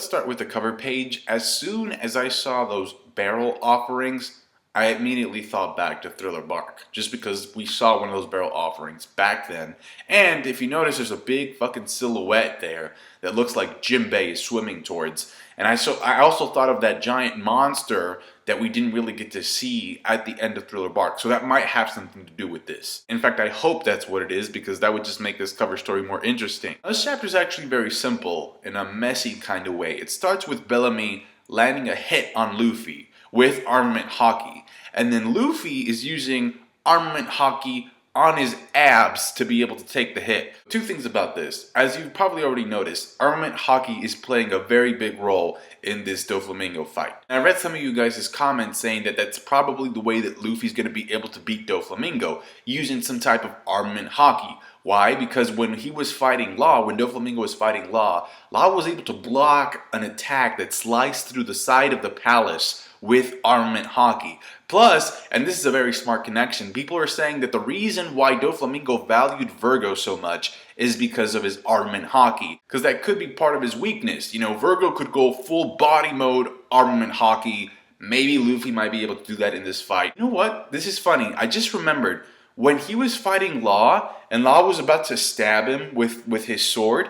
let's start with the cover page. As soon as I saw those barrel offerings, I immediately thought back to Thriller Bark, just because we saw one of those barrel offerings back then. And if you notice, there's a big fucking silhouette there that looks like Jinbei is swimming towards. And I also thought of that giant monster that we didn't really get to see at the end of Thriller Bark. So that might have something to do with this. In fact, I hope that's what it is, because that would just make this cover story more interesting. This chapter is actually very simple in a messy kind of way. It starts with Bellamy landing a hit on Luffy with armament hockey. And then Luffy is using armament hockey on his abs to be able to take the hit. Two things about this. As you've probably already noticed, armament hockey is playing a very big role in this Doflamingo fight. And I read some of you guys' comments saying that that's probably the way that Luffy's going to be able to beat Doflamingo, using some type of armament hockey. Why? Because when he was fighting Law, when Doflamingo was fighting Law was able to block an attack that sliced through the side of the palace with armament hockey. Plus, and this is a very smart connection, people are saying that the reason why Doflamingo valued Virgo so much is because of his armament hockey. Because that could be part of his weakness. You know, Virgo could go full body mode armament hockey. Maybe Luffy might be able to do that in this fight. You know what? This is funny. I just remembered when he was fighting Law and Law was about to stab him with his sword,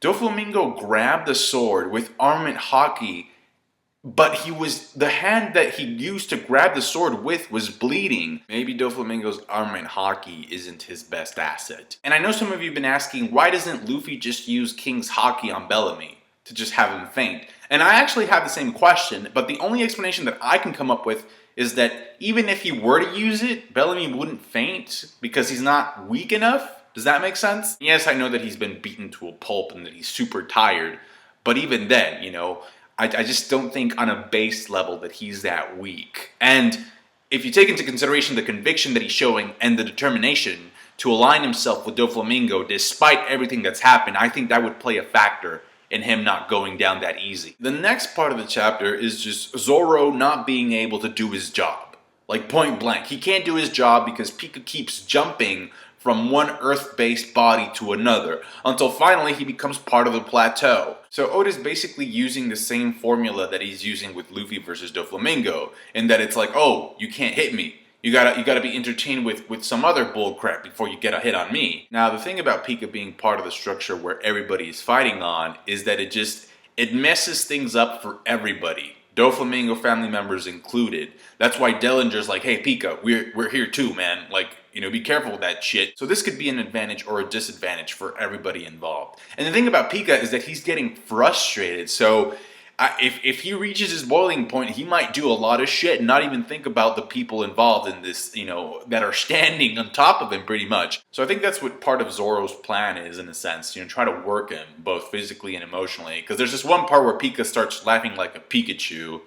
Doflamingo grabbed the sword with armament hockey, but the hand that he used to grab the sword with was bleeding. Maybe Doflamingo's armament hockey isn't his best asset. And I know some of you have been asking, why doesn't Luffy just use King's hockey on Bellamy to just have him faint? And I actually have the same question, but the only explanation that I can come up with is that even if he were to use it, Bellamy wouldn't faint because he's not weak enough. Does that make sense? Yes, I know that he's been beaten to a pulp and that he's super tired, but even then, you know, I just don't think on a base level that he's that weak. And if you take into consideration the conviction that he's showing and the determination to align himself with Doflamingo despite everything that's happened, I think that would play a factor in him not going down that easy. The next part of the chapter is just Zoro not being able to do his job. Like point blank. He can't do his job because Pica keeps jumping from one Earth-based body to another, until finally he becomes part of the plateau. So Oda's basically using the same formula that he's using with Luffy versus Doflamingo, in that it's like, oh, you can't hit me. You gotta be entertained with some other bullcrap before you get a hit on me. Now, the thing about Pica being part of the structure where everybody is fighting on is that it messes things up for everybody. Doflamingo family members included. That's why Dellinger's like, hey Pica, we're here too, man. Like, you know, be careful with that shit. So this could be an advantage or a disadvantage for everybody involved. And the thing about Pica is that he's getting frustrated. So if he reaches his boiling point, he might do a lot of shit and not even think about the people involved in this, you know, that are standing on top of him pretty much. So I think that's what part of Zoro's plan is, in a sense, you know, try to work him both physically and emotionally. Because there's this one part where Pica starts laughing like a Pikachu,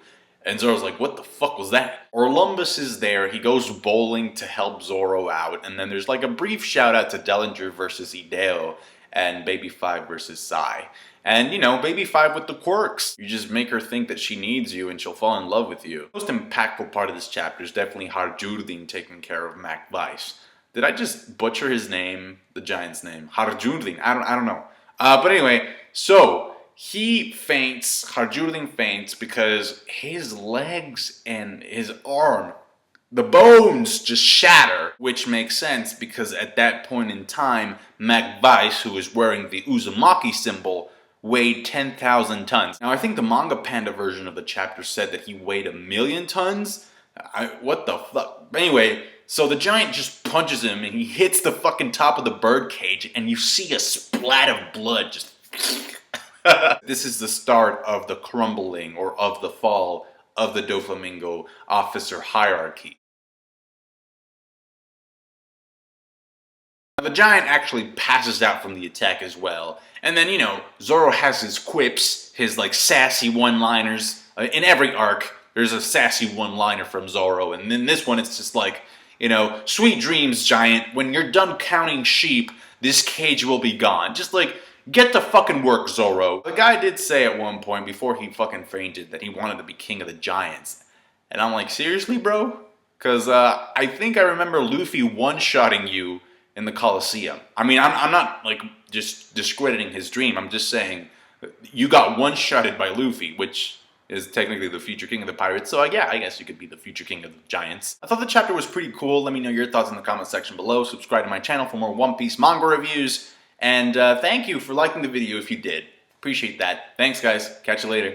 and Zoro's like, what the fuck was that? Orlumbus is there, he goes bowling to help Zoro out, and then there's like a brief shout out to Dellinger versus Ideo, and Baby 5 versus Sai. And, you know, Baby 5 with the quirks. You just make her think that she needs you and she'll fall in love with you. The most impactful part of this chapter is definitely Harjurdin taking care of Mac Vice. Did I just butcher his name? The giant's name? Harjurdin. I don't know. But anyway, so Harjurdin faints because his legs and his arm, the bones just shatter, which makes sense because at that point in time, Mac Vice, who is wearing the Uzumaki symbol, weighed 10,000 tons. Now, I think the manga panda version of the chapter said that he weighed 1,000,000 tons. What the fuck? Anyway, so the giant just punches him and he hits the fucking top of the bird cage and you see a splat of blood just... This is the start of the crumbling or of the fall of the Doflamingo officer hierarchy. The giant actually passes out from the attack as well. And then, you know, Zoro has his quips, his like sassy one-liners. In every arc, there's a sassy one-liner from Zoro. And then this one, it's just like, you know, sweet dreams, giant. When you're done counting sheep, this cage will be gone. Just like, get to fucking work, Zoro. The guy did say at one point, before he fucking fainted, that he wanted to be king of the giants. And I'm like, seriously, bro? Because I think I remember Luffy one-shotting you in the Colosseum. I mean, I'm not like just discrediting his dream. I'm just saying You got one-shotted by Luffy, which is technically the future king of the pirates, so yeah, I guess you could be the future king of the giants. I thought the chapter was pretty cool. Let me know your thoughts in the comment section below. Subscribe to my channel for more One Piece manga reviews, and thank you for liking the video if you did. Appreciate that. Thanks, guys. Catch you later.